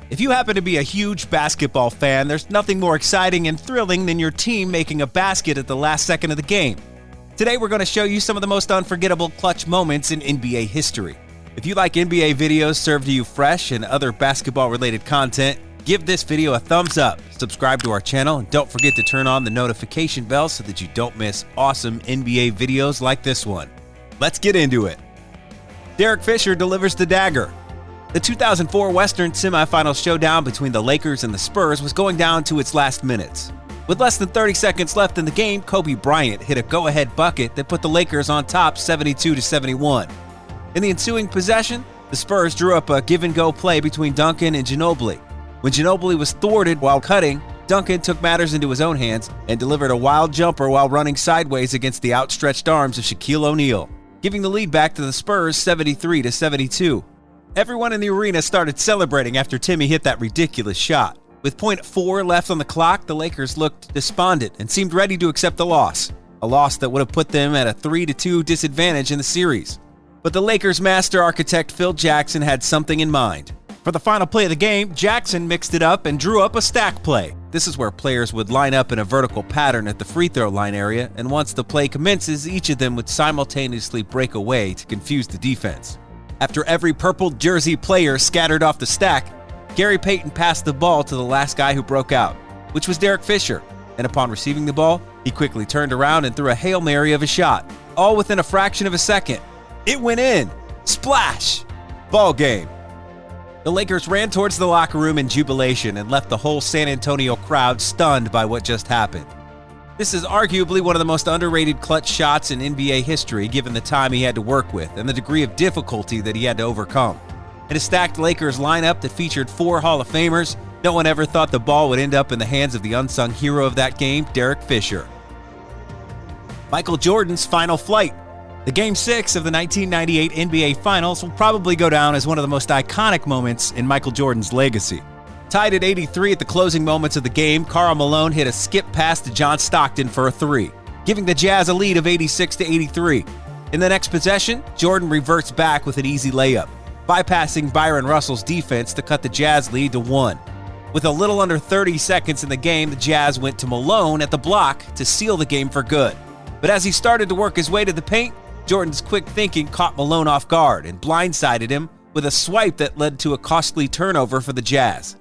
If you happen to be a huge basketball fan, there's nothing more exciting and thrilling than your team making a basket at the last second of the game. Today we're going to show you some of the most unforgettable clutch moments in NBA history. If you like NBA videos served to you fresh and other basketball-related content, give this video a thumbs up, subscribe to our channel, and don't forget to turn on the notification bell so that you don't miss awesome NBA videos like this one. Let's get into it. Derek Fisher delivers the dagger. The 2004 Western semifinal showdown between the Lakers and the Spurs was going down to its last minutes. With less than 30 seconds left in the game, Kobe Bryant hit a go-ahead bucket that put the Lakers on top 72-71. In the ensuing possession, the Spurs drew up a give-and-go play between Duncan and Ginobili. When Ginobili was thwarted while cutting, Duncan took matters into his own hands and delivered a wild jumper while running sideways against the outstretched arms of Shaquille O'Neal, giving the lead back to the Spurs 73-72. Everyone in the arena started celebrating after Timmy hit that ridiculous shot. With .4 left on the clock, the Lakers looked despondent and seemed ready to accept the loss, a loss that would have put them at a 3-2 disadvantage in the series. But the Lakers' master architect Phil Jackson had something in mind. For the final play of the game, Jackson mixed it up and drew up a stack play. This is where players would line up in a vertical pattern at the free throw line area, and once the play commences, each of them would simultaneously break away to confuse the defense. After every purple jersey player scattered off the stack, Gary Payton passed the ball to the last guy who broke out, which was Derek Fisher, and upon receiving the ball, he quickly turned around and threw a Hail Mary of a shot, all within a fraction of a second. It went in! Splash! Ball game. The Lakers ran towards the locker room in jubilation and left the whole San Antonio crowd stunned by what just happened. This is arguably one of the most underrated clutch shots in NBA history given the time he had to work with and the degree of difficulty that he had to overcome. In a stacked Lakers lineup that featured 4 Hall of Famers, no one ever thought the ball would end up in the hands of the unsung hero of that game, Derek Fisher. Michael Jordan's final flight. The Game 6 of the 1998 NBA Finals will probably go down as one of the most iconic moments in Michael Jordan's legacy. Tied at 83 at the closing moments of the game, Karl Malone hit a skip pass to John Stockton for a 3, giving the Jazz a lead of 86-83. In the next possession, Jordan reverts back with an easy layup, bypassing Byron Russell's defense to cut the Jazz lead to 1. With a little under 30 seconds in the game, the Jazz went to Malone at the block to seal the game for good. But as he started to work his way to the paint, Jordan's quick thinking caught Malone off guard and blindsided him with a swipe that led to a costly turnover for the Jazz.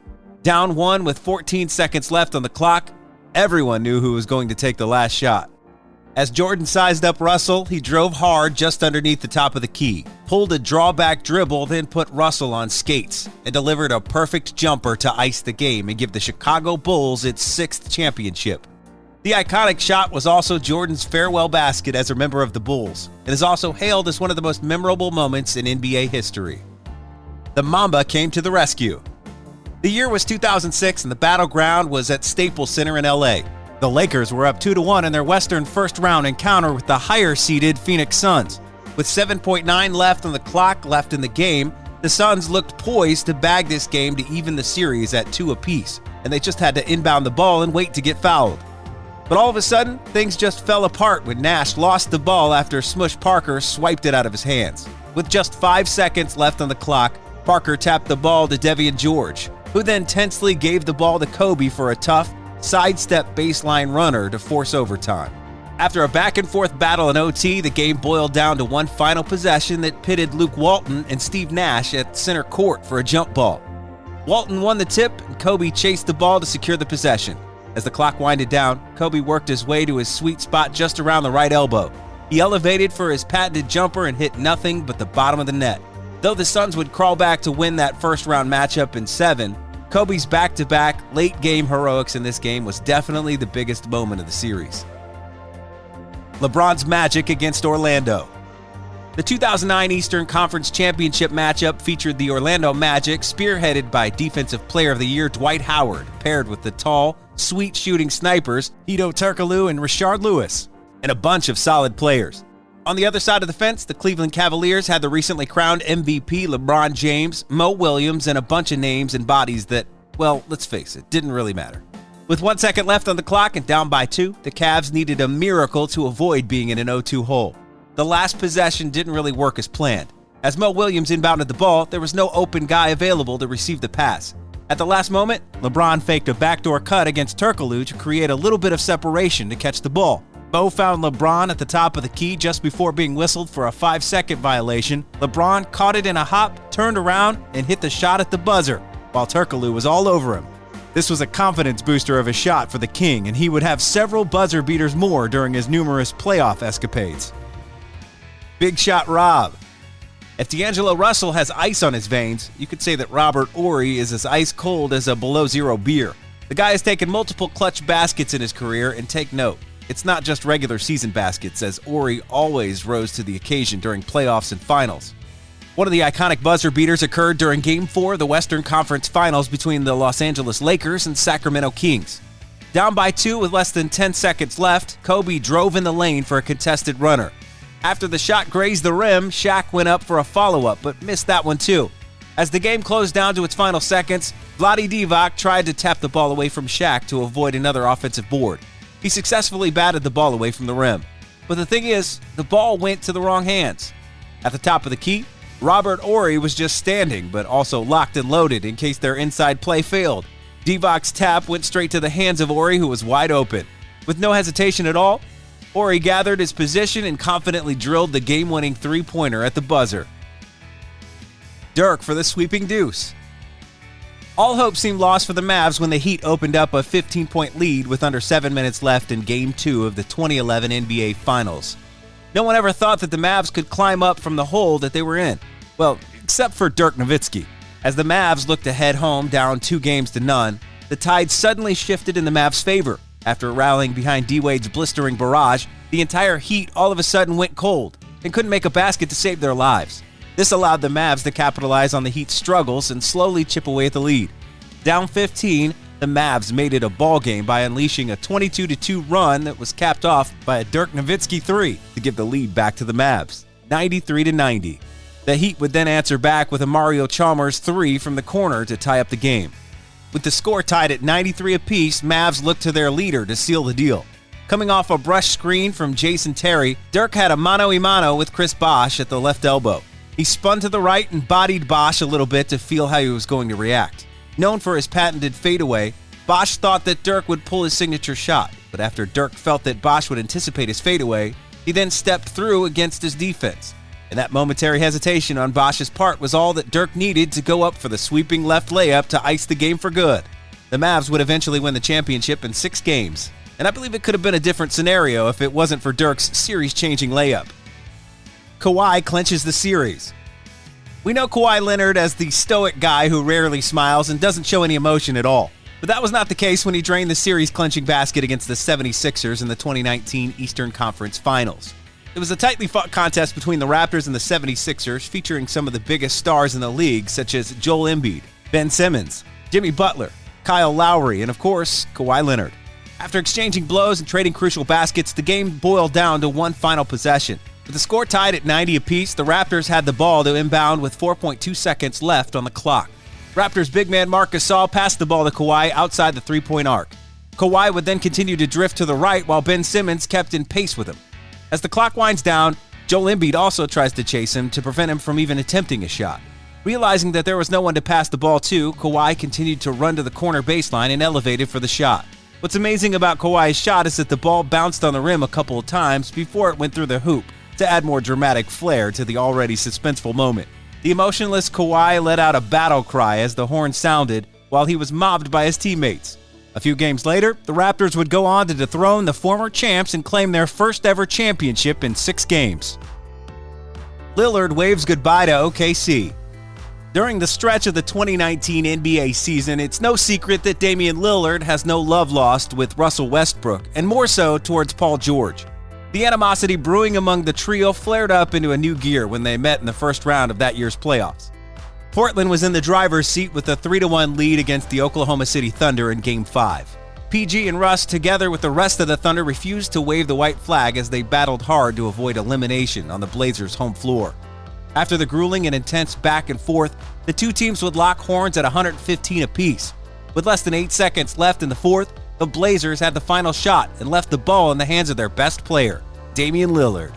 Down 1 with 14 seconds left on the clock, everyone knew who was going to take the last shot. As Jordan sized up Russell, he drove hard just underneath the top of the key, pulled a drawback dribble, then put Russell on skates, and delivered a perfect jumper to ice the game and give the Chicago Bulls its 6th championship. The iconic shot was also Jordan's farewell basket as a member of the Bulls, and is also hailed as one of the most memorable moments in NBA history. The Mamba came to the rescue. The year was 2006 and the battleground was at Staples Center in LA. The Lakers were up 2-1 in their Western first-round encounter with the higher-seeded Phoenix Suns. With 7.9 left on the clock left in the game, the Suns looked poised to bag this game to even the series at 2 apiece, and they just had to inbound the ball and wait to get fouled. But all of a sudden, things just fell apart when Nash lost the ball after Smush Parker swiped it out of his hands. With just 5 seconds left on the clock, Parker tapped the ball to Devian George, who then tensely gave the ball to Kobe for a tough, sidestep baseline runner to force overtime. After a back-and-forth battle in OT, the game boiled down to one final possession that pitted Luke Walton and Steve Nash at center court for a jump ball. Walton won the tip, and Kobe chased the ball to secure the possession. As the clock winded down, Kobe worked his way to his sweet spot just around the right elbow. He elevated for his patented jumper and hit nothing but the bottom of the net. Though the Suns would crawl back to win that first-round matchup in 7, Kobe's back-to-back late-game heroics in this game was definitely the biggest moment of the series. LeBron's Magic against Orlando. The 2009 Eastern Conference Championship matchup featured the Orlando Magic, spearheaded by Defensive Player of the Year Dwight Howard, paired with the tall, sweet-shooting snipers Hedo Turkoglu and Rashard Lewis, and a bunch of solid players. On the other side of the fence, the Cleveland Cavaliers had the recently crowned MVP LeBron James, Mo Williams, and a bunch of names and bodies that, well, let's face it, didn't really matter. With 1 second left on the clock and down by 2, the Cavs needed a miracle to avoid being in an 0-2 hole. The last possession didn't really work as planned. As Mo Williams inbounded the ball, there was no open guy available to receive the pass. At the last moment, LeBron faked a backdoor cut against Turkoglu to create a little bit of separation to catch the ball. Bo found LeBron at the top of the key just before being whistled for a 5-second violation. LeBron caught it in a hop, turned around, and hit the shot at the buzzer, while Turkoglu was all over him. This was a confidence booster of a shot for the King, and he would have several buzzer beaters more during his numerous playoff escapades. Big Shot Rob. If D'Angelo Russell has ice on his veins, you could say that Robert Horry is as ice cold as a below-zero beer. The guy has taken multiple clutch baskets in his career, and take note, it's not just regular season baskets, as Horry always rose to the occasion during playoffs and finals. One of the iconic buzzer beaters occurred during Game 4 of the Western Conference Finals between the Los Angeles Lakers and Sacramento Kings. Down by 2 with less than 10 seconds left, Kobe drove in the lane for a contested runner. After the shot grazed the rim, Shaq went up for a follow-up, but missed that one too. As the game closed down to its final seconds, Vlade Divac tried to tap the ball away from Shaq to avoid another offensive board. He successfully batted the ball away from the rim. But the thing is, the ball went to the wrong hands. At the top of the key, Robert Horry was just standing, but also locked and loaded in case their inside play failed. Divac's tap went straight to the hands of Horry, who was wide open. With no hesitation at all, Horry gathered his position and confidently drilled the game-winning three-pointer at the buzzer. Dirk for the sweeping deuce. All hope seemed lost for the Mavs when the Heat opened up a 15-point lead with under 7 minutes left in Game 2 of the 2011 NBA Finals. No one ever thought that the Mavs could climb up from the hole that they were in. Well, except for Dirk Nowitzki. As the Mavs looked to head home down 2-0, the tide suddenly shifted in the Mavs' favor. After rallying behind D-Wade's blistering barrage, the entire Heat all of a sudden went cold and couldn't make a basket to save their lives. This allowed the Mavs to capitalize on the Heat's struggles and slowly chip away at the lead. Down 15, the Mavs made it a ball game by unleashing a 22-2 run that was capped off by a Dirk Nowitzki 3 to give the lead back to the Mavs, 93-90. The Heat would then answer back with a Mario Chalmers 3 from the corner to tie up the game. With the score tied at 93 apiece, Mavs looked to their leader to seal the deal. Coming off a brush screen from Jason Terry, Dirk had a mano-a-mano with Chris Bosh at the left elbow. He spun to the right and bodied Bosh a little bit to feel how he was going to react. Known for his patented fadeaway, Bosh thought that Dirk would pull his signature shot, but after Dirk felt that Bosh would anticipate his fadeaway, he then stepped through against his defense. And that momentary hesitation on Bosh's part was all that Dirk needed to go up for the sweeping left layup to ice the game for good. The Mavs would eventually win the championship in 6 games, and I believe it could have been a different scenario if it wasn't for Dirk's series-changing layup. Kawhi clenches the series. We know Kawhi Leonard as the stoic guy who rarely smiles and doesn't show any emotion at all. But that was not the case when he drained the series-clinching basket against the 76ers in the 2019 Eastern Conference Finals. It was a tightly fought contest between the Raptors and the 76ers, featuring some of the biggest stars in the league, such as Joel Embiid, Ben Simmons, Jimmy Butler, Kyle Lowry, and of course, Kawhi Leonard. After exchanging blows and trading crucial baskets, the game boiled down to one final possession. With the score tied at 90 apiece, the Raptors had the ball to inbound with 4.2 seconds left on the clock. Raptors big man Marc Gasol passed the ball to Kawhi outside the three-point arc. Kawhi would then continue to drift to the right while Ben Simmons kept in pace with him. As the clock winds down, Joel Embiid also tries to chase him to prevent him from even attempting a shot. Realizing that there was no one to pass the ball to, Kawhi continued to run to the corner baseline and elevated for the shot. What's amazing about Kawhi's shot is that the ball bounced on the rim a couple of times before it went through the hoop, to add more dramatic flair to the already suspenseful moment. The emotionless Kawhi let out a battle cry as the horn sounded while he was mobbed by his teammates. A few games later, the Raptors would go on to dethrone the former champs and claim their first ever championship in 6 games. Lillard waves goodbye to OKC. During the stretch of the 2019 NBA season, it's no secret that Damian Lillard has no love lost with Russell Westbrook, and more so towards Paul George. The animosity brewing among the trio flared up into a new gear when they met in the first round of that year's playoffs. Portland was in the driver's seat with a 3-1 lead against the Oklahoma City Thunder in Game 5. PG and Russ, together with the rest of the Thunder, refused to wave the white flag as they battled hard to avoid elimination on the Blazers' home floor. After the grueling and intense back and forth, the two teams would lock horns at 115 apiece. With less than 8 seconds left in the fourth, the Blazers had the final shot and left the ball in the hands of their best player, Damian Lillard.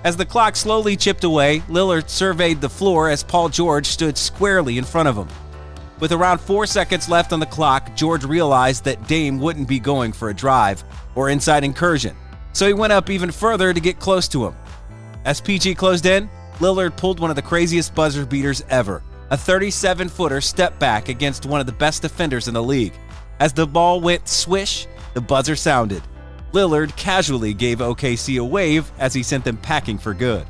As the clock slowly chipped away, Lillard surveyed the floor as Paul George stood squarely in front of him. With around 4 seconds left on the clock, George realized that Dame wouldn't be going for a drive or inside incursion, so he went up even further to get close to him. As PG closed in, Lillard pulled one of the craziest buzzer beaters ever, a 37-footer step back against one of the best defenders in the league. As the ball went swish, the buzzer sounded. Lillard casually gave OKC a wave as he sent them packing for good.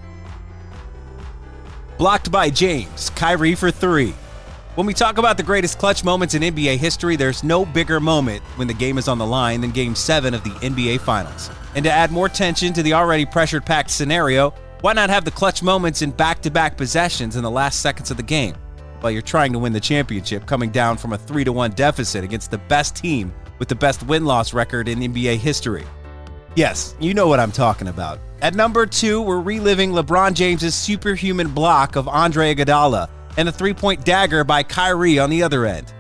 Blocked by James, Kyrie for 3. When we talk about the greatest clutch moments in NBA history, there's no bigger moment when the game is on the line than Game 7 of the NBA Finals. And to add more tension to the already pressure-packed scenario, why not have the clutch moments in back-to-back possessions in the last seconds of the game, while you're trying to win the championship, coming down from a 3-1 deficit against the best team with the best win-loss record in NBA history? Yes, you know what I'm talking about. At number 2, we're reliving LeBron James' superhuman block of Andre Iguodala and the three-point dagger by Kyrie on the other end.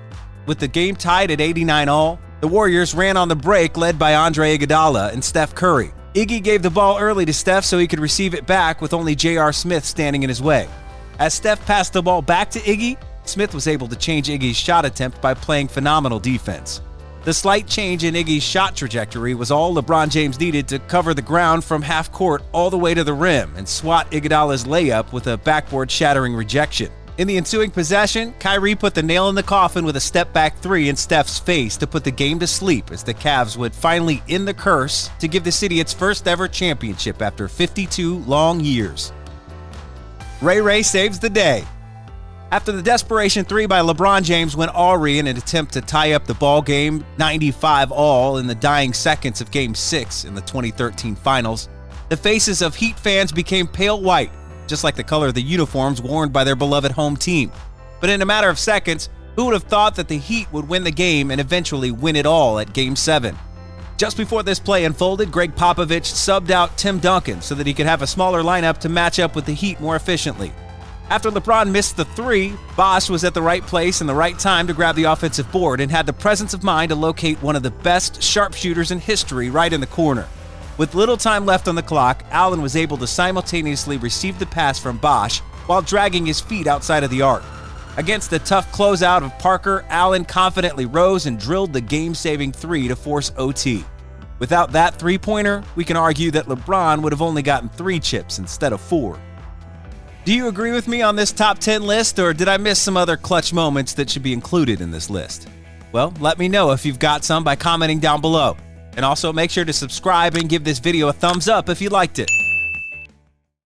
With the game tied at 89 all, the Warriors ran on the break led by Andre Iguodala and Steph Curry. Iggy gave the ball early to Steph so he could receive it back with only J.R. Smith standing in his way. As Steph passed the ball back to Iggy, Smith was able to change Iggy's shot attempt by playing phenomenal defense. The slight change in Iggy's shot trajectory was all LeBron James needed to cover the ground from half court all the way to the rim and swat Iguodala's layup with a backboard-shattering rejection. In the ensuing possession, Kyrie put the nail in the coffin with a step-back 3 in Steph's face to put the game to sleep as the Cavs would finally end the curse to give the city its first-ever championship after 52 long years. Ray saves the day. After the desperation 3 by LeBron James went awry in an attempt to tie up the ball game 95 all in the dying seconds of Game 6 in the 2013 Finals, the faces of Heat fans became pale white, just like the color of the uniforms worn by their beloved home team. But in a matter of seconds, who would have thought that the Heat would win the game and eventually win it all at Game 7? Just before this play unfolded, Greg Popovich subbed out Tim Duncan so that he could have a smaller lineup to match up with the Heat more efficiently. After LeBron missed the 3, Bosh was at the right place and the right time to grab the offensive board and had the presence of mind to locate one of the best sharpshooters in history right in the corner. With little time left on the clock, Allen was able to simultaneously receive the pass from Bosh while dragging his feet outside of the arc. Against the tough closeout of Parker, Allen confidently rose and drilled the game-saving 3 to force OT. Without that three-pointer, we can argue that LeBron would have only gotten 3 chips instead of 4. Do you agree with me on this top 10 list, or did I miss some other clutch moments that should be included in this list? Well, let me know if you've got some by commenting down below. And also make sure to subscribe and give this video a thumbs up if you liked it.